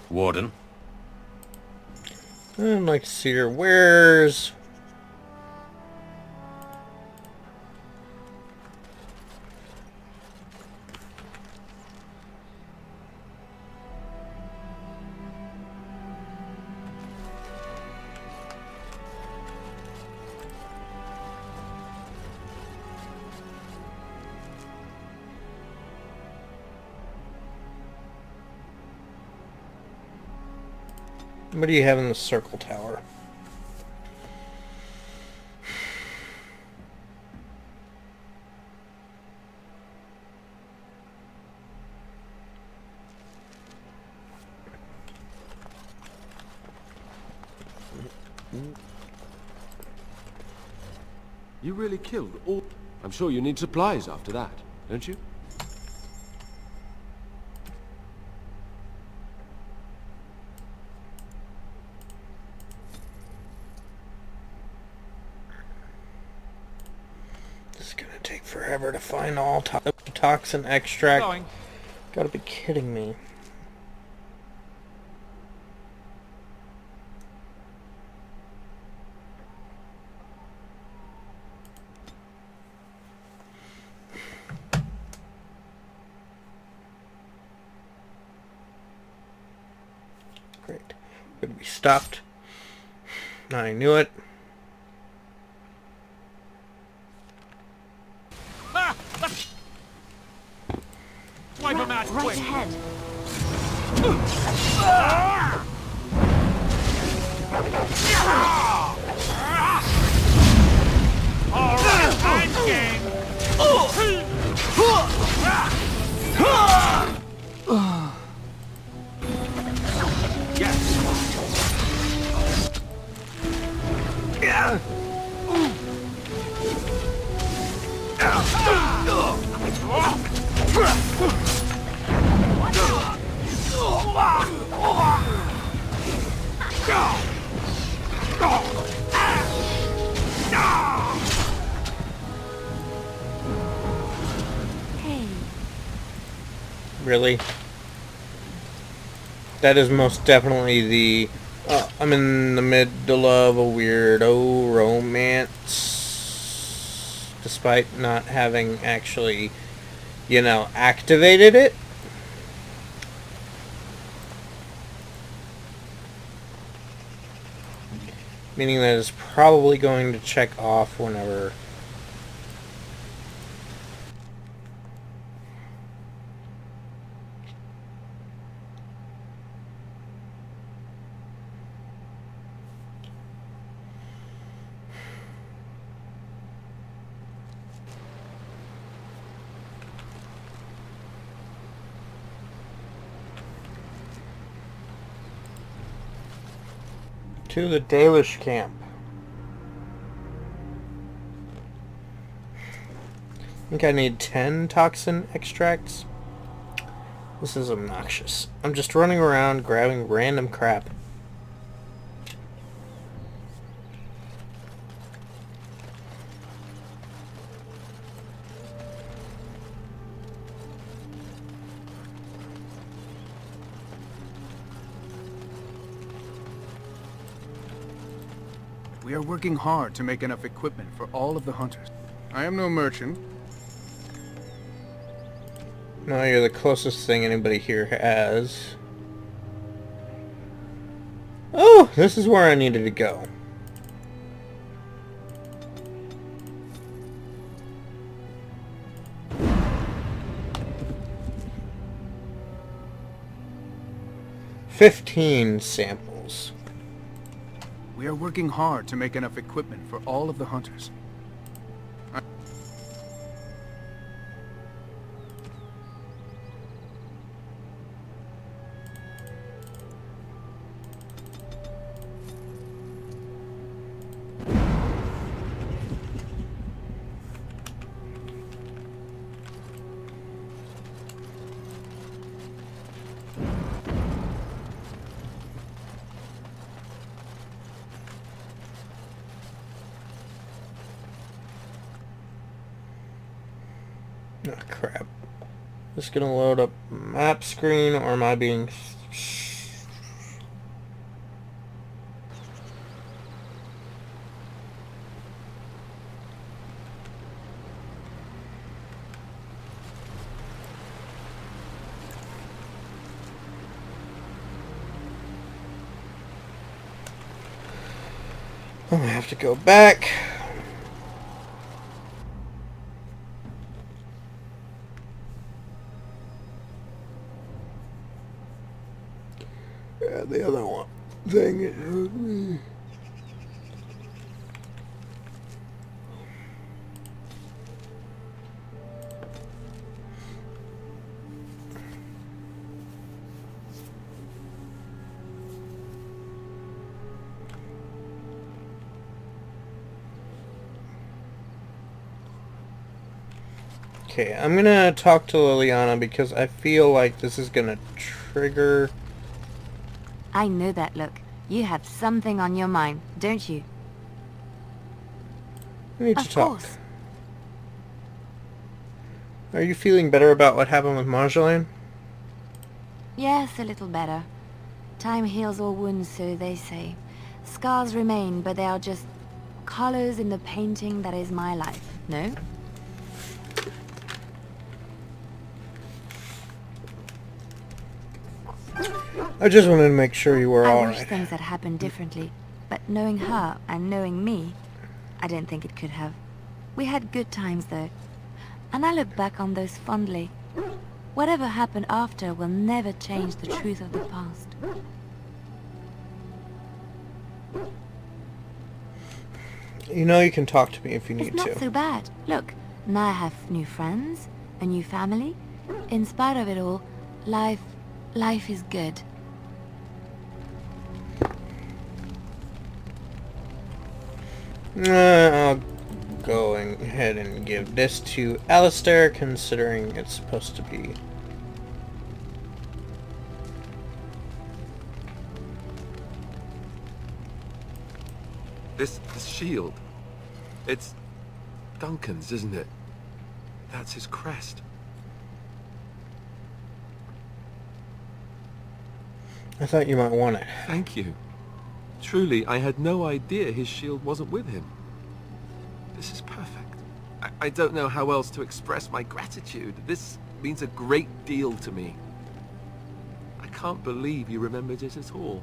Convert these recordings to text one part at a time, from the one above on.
Warden. I'd like to see your wares. What do you have in the circle tower? You really killed all... I'm sure you need supplies after that, don't you? This is gonna take forever to find all toxin extract. Going. Gotta be kidding me. Great. Good, we stopped. I knew it. Ah! Wipe him out Right quick. ahead. All right, I'm game. Hey. Really? That is most definitely the... I'm in the middle of a weirdo romance. Despite not having actually, you know, activated it. Meaning that it's probably going to check off whenever... To the Dalish camp. I think I need 10 toxin extracts. This is obnoxious. I'm just running around grabbing random crap. We are working hard to make enough equipment for all of the hunters. I am no merchant. No, you're the closest thing anybody here has. Oh, this is where I needed to go. "15 samples. We are working hard to make enough equipment for all of the hunters. Oh, crap. This gonna load up map screen, or am I being I have to go back. Yeah, the other one thing. Okay, I'm gonna talk to Liliana because I feel like this is gonna trigger. I know that look. You have something on your mind, don't you? We need to Of talk. course. Are you feeling better about what happened with Marjolaine? Yes, a little better. Time heals all wounds, so they say. Scars remain, but they are just colors in the painting that is my life, no? I just wanted to make sure you were I alright. wish things had happened differently, but knowing her and knowing me, I don't think it could have. We had good times though, and I look back on those fondly. Whatever happened after will never change the truth of the past. You know you can talk to me if you need It's not to. so bad. Look, now I have new friends, a new family. In spite of it all, life is good. I'll go ahead and give this to Alistair, considering it's supposed to be. This shield. It's Duncan's, isn't it? That's his crest. I thought you might want it. Thank you. Truly, I had no idea his shield wasn't with him. This is perfect. I don't know how else to express my gratitude. This means a great deal to me. I can't believe you remembered it at all.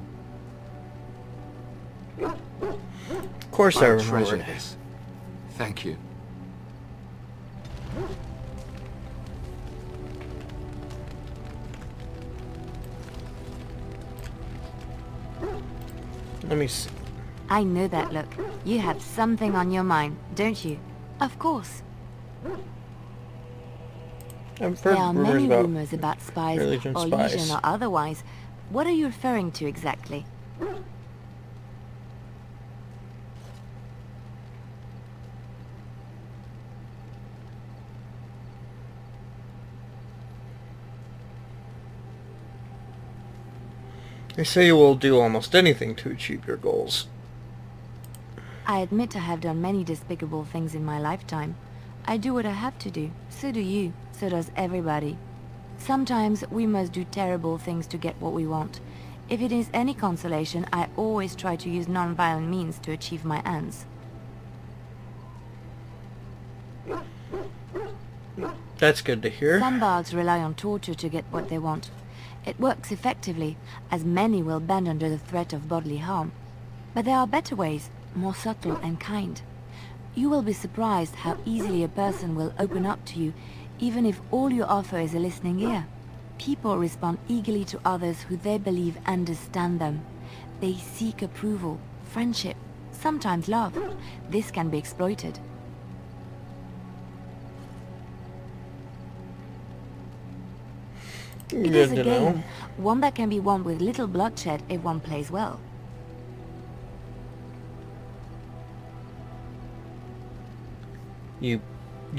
Of course I I'll remember treasure it. this. Thank you. Let me see. I know that look. You have something on your mind, don't you? Of course. I've There heard are many rumors rumors about spies, religion or spies. legion or otherwise. What are you referring to exactly? They say you will do almost anything to achieve your goals. I admit I have done many despicable things in my lifetime. I do what I have to do. So do you. So does everybody. Sometimes we must do terrible things to get what we want. If it is any consolation, I always try to use non-violent means to achieve my ends. That's good to hear. Some bards rely on torture to get what they want. It works effectively, as many will bend under the threat of bodily harm. But there are better ways, more subtle and kind. You will be surprised how easily a person will open up to you, even if all you offer is a listening ear. People respond eagerly to others who they believe understand them. They seek approval, friendship, sometimes love. This can be exploited. It is Good a to know. game, one that can be won with little bloodshed if one plays well. You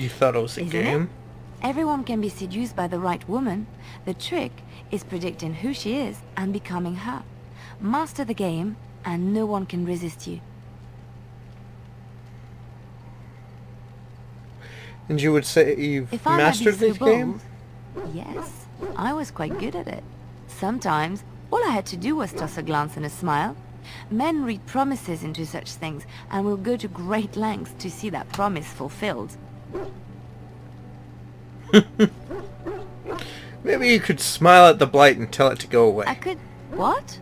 thought it was a Isn't game? it? Everyone can be seduced by the right woman. The trick is predicting who she is and becoming her. Master the game, and no one can resist you. And you would say you've If I might be mastered so this game? bold, yes, I was quite good at it. Sometimes, all I had to do was toss a glance and a smile. Men read promises into such things, and will go to great lengths to see that promise fulfilled. Maybe you could smile at the blight and tell it to go away. I could... What?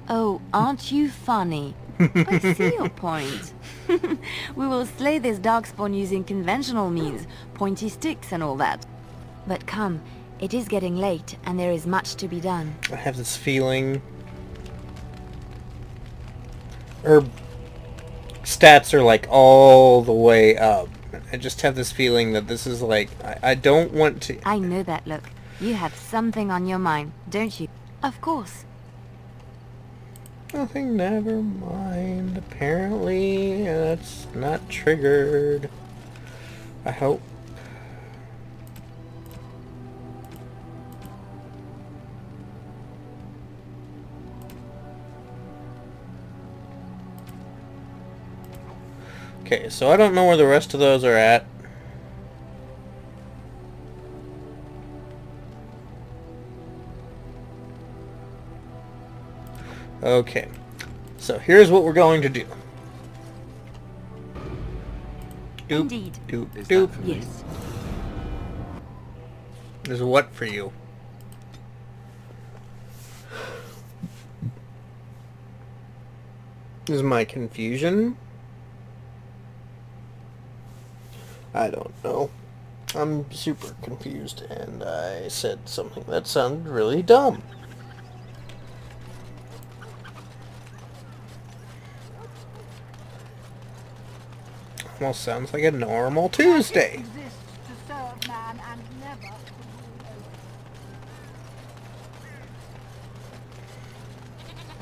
Oh, aren't you funny? I see your point. We will slay this darkspawn using conventional means, pointy sticks and all that. But come, it is getting late, and there is much to be done. I have this feeling her stats are like all the way up. I just have this feeling that this is like, I don't want to... I know that look. You have something on your mind, don't you? Of course. Nothing, never mind. Apparently, that's not triggered. I hope. Okay, so I don't know where the rest of those are at. Okay, so here's what we're going to do. Doop, Indeed. doop, Is doop. that for me? Yes. Is what for you? Is my confusion? I don't know. I'm super confused, and I said something that sounded really dumb. Almost sounds like a normal Tuesday. Exists to serve man and never to rule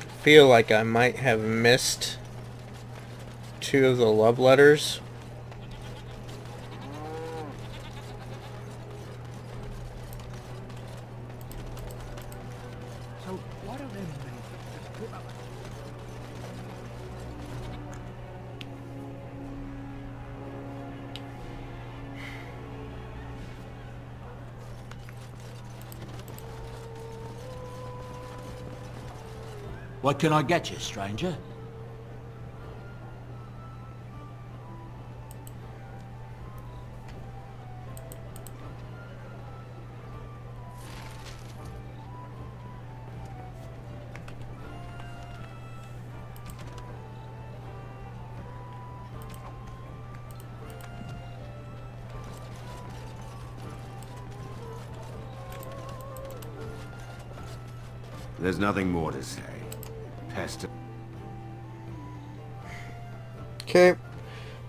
over. Feel like I might have missed 2 of the love letters. So what are they made of? What can I get you, stranger? There's nothing more to say. Pest. Okay,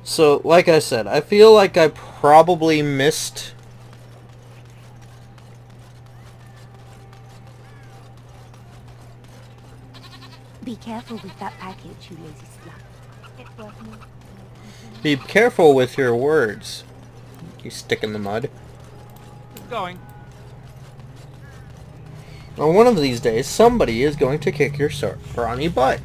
so like I said, I feel like I probably missed... Be careful with that package, you lazy slut. It's worth more. Be careful with your words, you stick in the mud. Going. On one of these days, somebody is going to kick your brawny butt.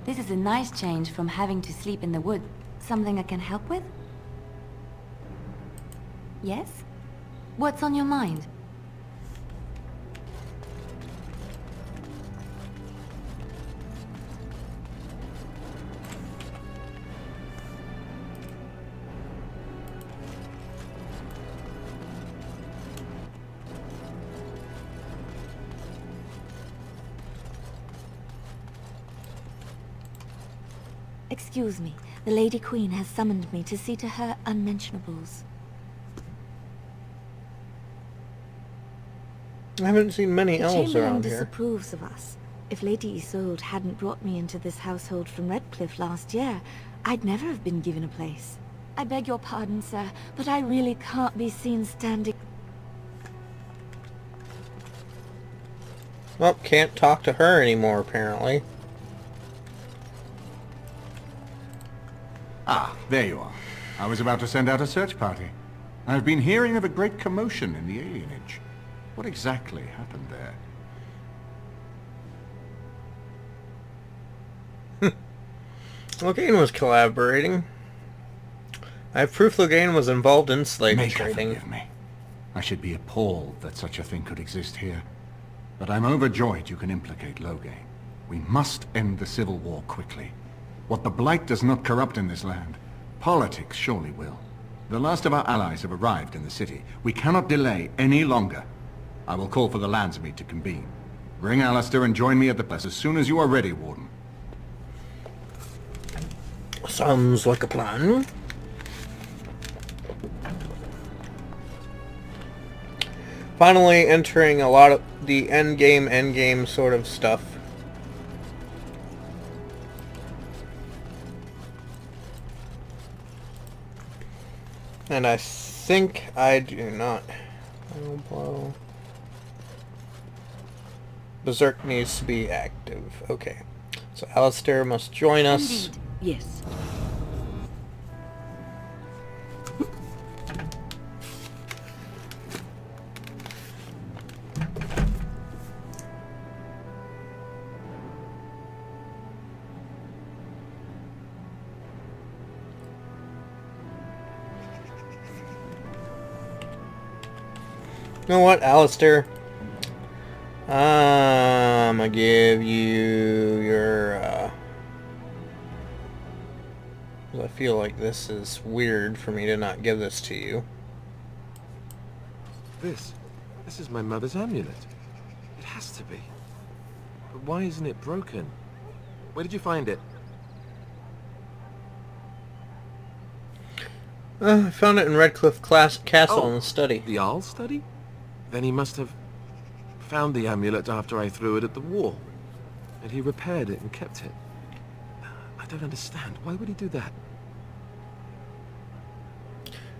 This is a nice change from having to sleep in the wood. Something I can help with? Yes? What's on your mind? Excuse me, the Lady Queen has summoned me to see to her unmentionables. I haven't seen many The elves Chamberlain around here. disapproves of us. If Lady Isolde hadn't brought me into this household from Redcliffe last year, I'd never have been given a place. I beg your pardon, sir, but I really can't be seen standing... Well, can't talk to her anymore, apparently. Ah, there you are. I was about to send out a search party. I've been hearing of a great commotion in the alienage. What exactly happened there? Logain was collaborating. I have proof Logain was involved in slave May God trading. forgive me. I should be appalled that such a thing could exist here. But I'm overjoyed you can implicate Logain. We must end the civil war quickly. What the Blight does not corrupt in this land, politics surely will. The last of our allies have arrived in the city. We cannot delay any longer. I will call for the Landsmeet to convene. Bring Alistair and join me at the place as soon as you are ready, Warden. Sounds like a plan. Finally entering a lot of the endgame sort of stuff. And I think I do not. Blow. Berserk needs to be active. Okay. So Alistair must join us. Indeed, yes. You know what, Alistair? I'm gonna give you your, I feel like this is weird for me to not give this to you. This is my mother's amulet. It has to be. But why isn't it broken? Where did you find it? I found it in Redcliffe Castle in the study. The Arl's study? Then he must have found the amulet after I threw it at the wall. And he repaired it and kept it. I don't understand. Why would he do that?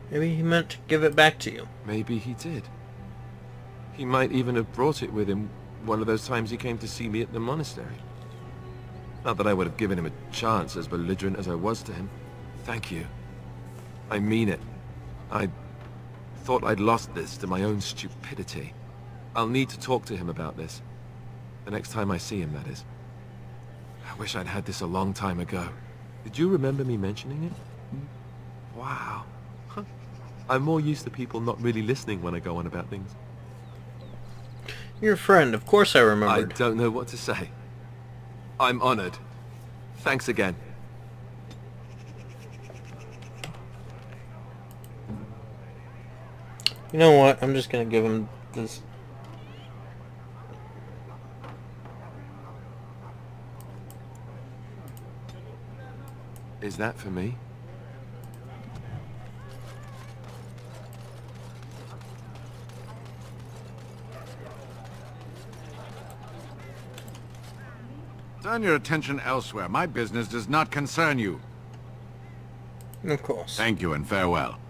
Maybe he meant to give it back to you. Maybe he did. He might even have brought it with him one of those times he came to see me at the monastery. Not that I would have given him a chance, as belligerent as I was to him. Thank you. I mean it. I thought I'd lost this to my own stupidity. I'll need to talk to him about this. The next time I see him, that is. I wish I'd had this a long time ago. Did you remember me mentioning it? Wow. Huh. I'm more used to people not really listening when I go on about things. Your friend, of course I remembered. I don't know what to say. I'm honored. Thanks again. You know what? I'm just gonna give him this. Is that for me? Turn your attention elsewhere. My business does not concern you. Of course. Thank you and farewell.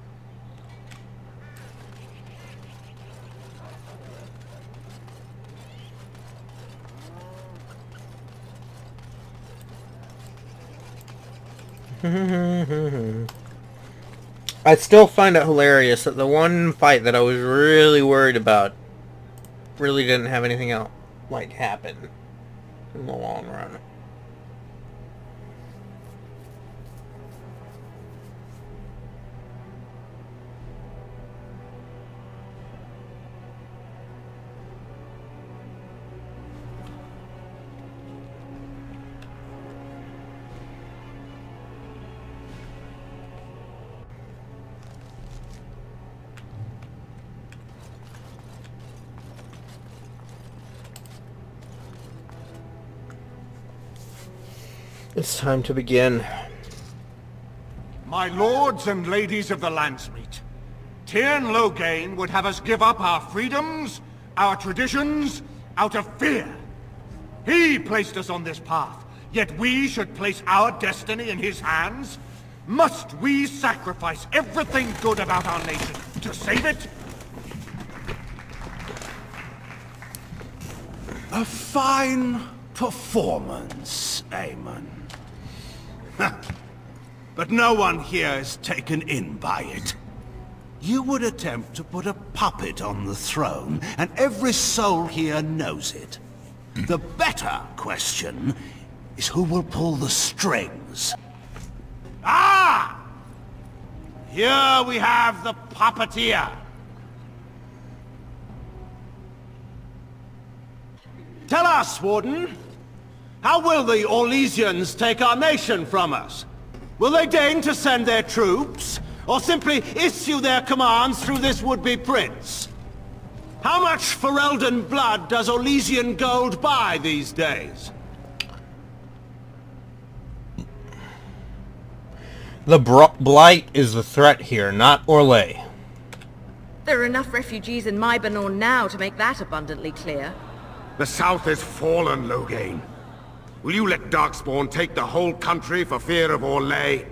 I still find it hilarious that the one fight that I was really worried about really didn't have anything else like happen in the long run. It's time to begin. My lords and ladies of the Landsmeet, Tyrn Logain would have us give up our freedoms, our traditions, out of fear. He placed us on this path, yet we should place our destiny in his hands? Must we sacrifice everything good about our nation to save it? A fine performance, Aemon. But no one here is taken in by it. You would attempt to put a puppet on the throne, and every soul here knows it. The better question is who will pull the strings. Ah! Here we have the puppeteer. Tell us, Warden, how will the Orlesians take our nation from us? Will they deign to send their troops, or simply issue their commands through this would-be prince? How much Ferelden blood does Orlesian gold buy these days? The Blight is the threat here, not Orlais. There are enough refugees in Mybanor now to make that abundantly clear. The South is fallen, Loghain. Will you let Darkspawn take the whole country for fear of Orlais?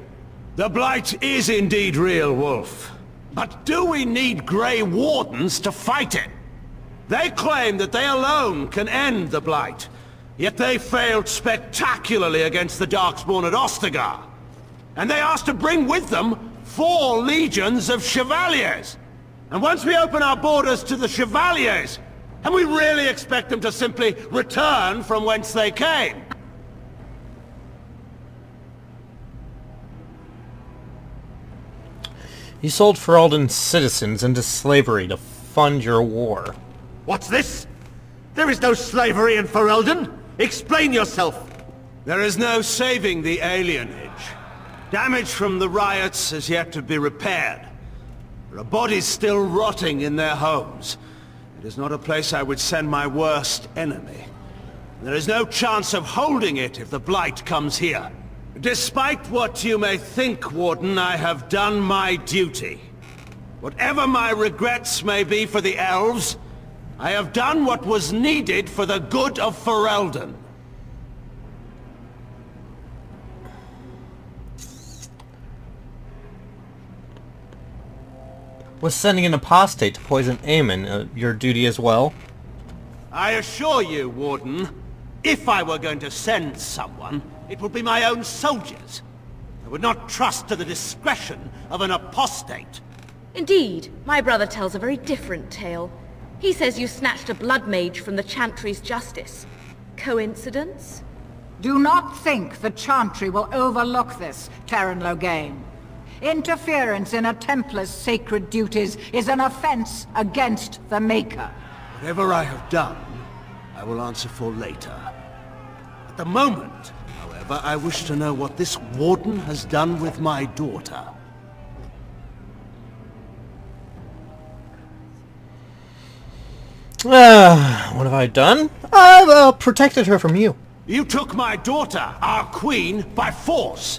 The Blight is indeed real, Wolf. But do we need Grey Wardens to fight it? They claim that they alone can end the Blight, yet they failed spectacularly against the Darkspawn at Ostagar. And they asked to bring with them 4 legions of Chevaliers. And once we open our borders to the Chevaliers, can we really expect them to simply return from whence they came? You sold Ferelden's citizens into slavery to fund your war. What's this? There is no slavery in Ferelden. Explain yourself. There is no saving the alienage. Damage from the riots has yet to be repaired. There are bodies still rotting in their homes. It is not a place I would send my worst enemy. There is no chance of holding it if the Blight comes here. Despite what you may think, Warden, I have done my duty. Whatever my regrets may be for the elves, I have done what was needed for the good of Ferelden. Was sending an apostate to poison Aemon your duty as well? I assure you, Warden, if I were going to send someone, it would be my own soldiers. I would not trust to the discretion of an apostate. Indeed, my brother tells a very different tale. He says you snatched a blood mage from the Chantry's justice. Coincidence? Do not think the Chantry will overlook this, Terran Loghain. Interference in a Templar's sacred duties is an offense against the Maker. Whatever I have done, I will answer for later. At the moment, however, I wish to know what this Warden has done with my daughter. What have I done? I've protected her from you. You took my daughter, our queen, by force,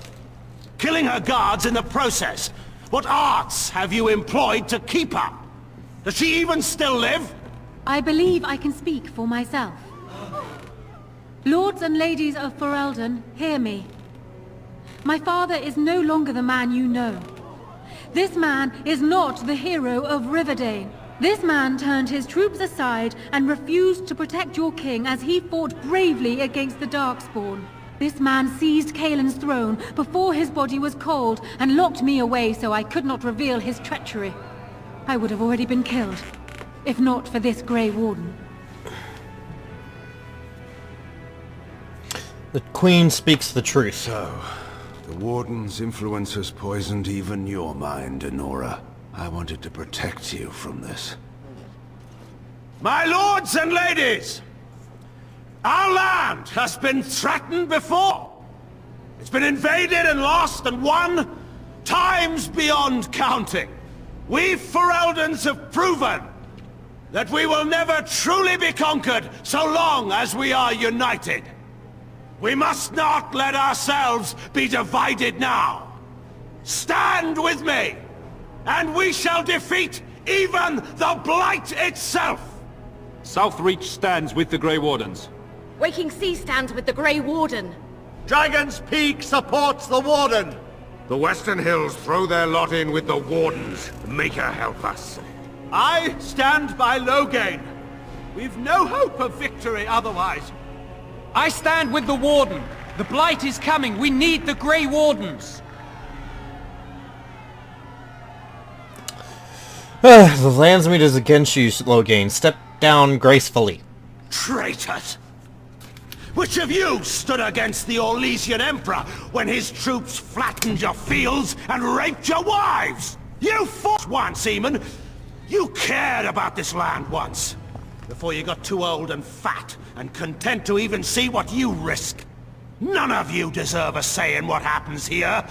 killing her guards in the process. What arts have you employed to keep her? Does she even still live? I believe I can speak for myself. Lords and ladies of Ferelden, hear me. My father is no longer the man you know. This man is not the hero of Riverdale. This man turned his troops aside and refused to protect your king as he fought bravely against the Darkspawn. This man seized Kaelin's throne before his body was cold and locked me away so I could not reveal his treachery. I would have already been killed, if not for this Grey Warden. The Queen speaks the truth. So, the Warden's influence has poisoned even your mind, Enora. I wanted to protect you from this. My lords and ladies! Our land has been threatened before. It's been invaded and lost and won times beyond counting. We Fereldans have proven that we will never truly be conquered so long as we are united. We must not let ourselves be divided now. Stand with me, and we shall defeat even the Blight itself! Southreach stands with the Grey Wardens. Waking Sea stands with the Grey Warden. Dragon's Peak supports the Warden! The Western Hills throw their lot in with the Wardens. Make her help us. I stand by Loghain. We've no hope of victory otherwise. I stand with the Warden. The Blight is coming. We need the Grey Wardens. The Landsmeet is against you, Loghain. Step down gracefully. Traitors! Which of you stood against the Orlesian Emperor when his troops flattened your fields and raped your wives? You fought once, Seaman. You cared about this land once. Before you got too old and fat and content to even see what you risk. None of you deserve a say in what happens here.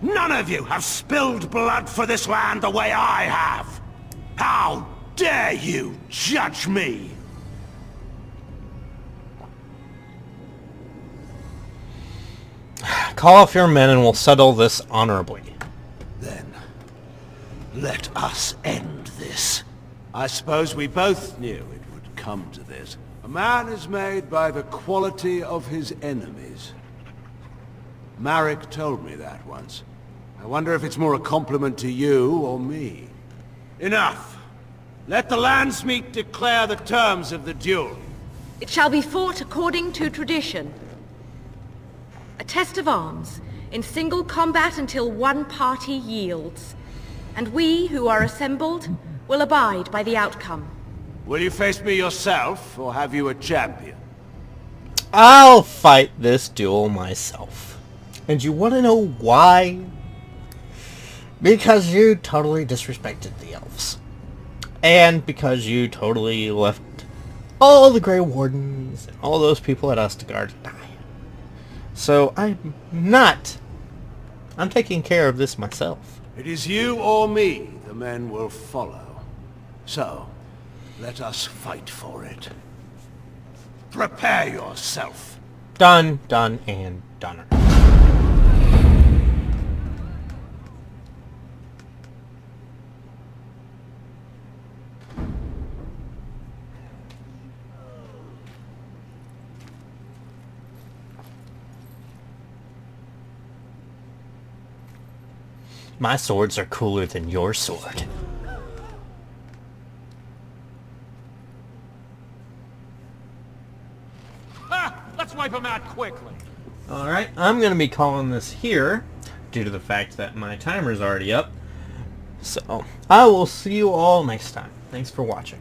None of you have spilled blood for this land the way I have. How dare you judge me? Call off your men and we'll settle this honorably. Then, let us end this. I suppose we both knew it would come to this. A man is made by the quality of his enemies. Marek told me that once. I wonder if it's more a compliment to you or me. Enough. Let the Landsmeet declare the terms of the duel. It shall be fought according to tradition. A test of arms, in single combat until one party yields. And we, who are assembled, will abide by the outcome. Will you face me yourself, or have you a champion? I'll fight this duel myself. And you want to know why? Because you totally disrespected the elves. And because you totally left all the Grey Wardens and all those people at Ostgard to die. So I'm taking care of this myself. It is you or me the men will follow. So, let us fight for it. Prepare yourself. Done, done, and doner. My swords are cooler than your sword. Let's wipe them out quickly. Alright, I'm going to be calling this here, due to the fact that my timer's already up. So, I will see you all next time. Thanks for watching.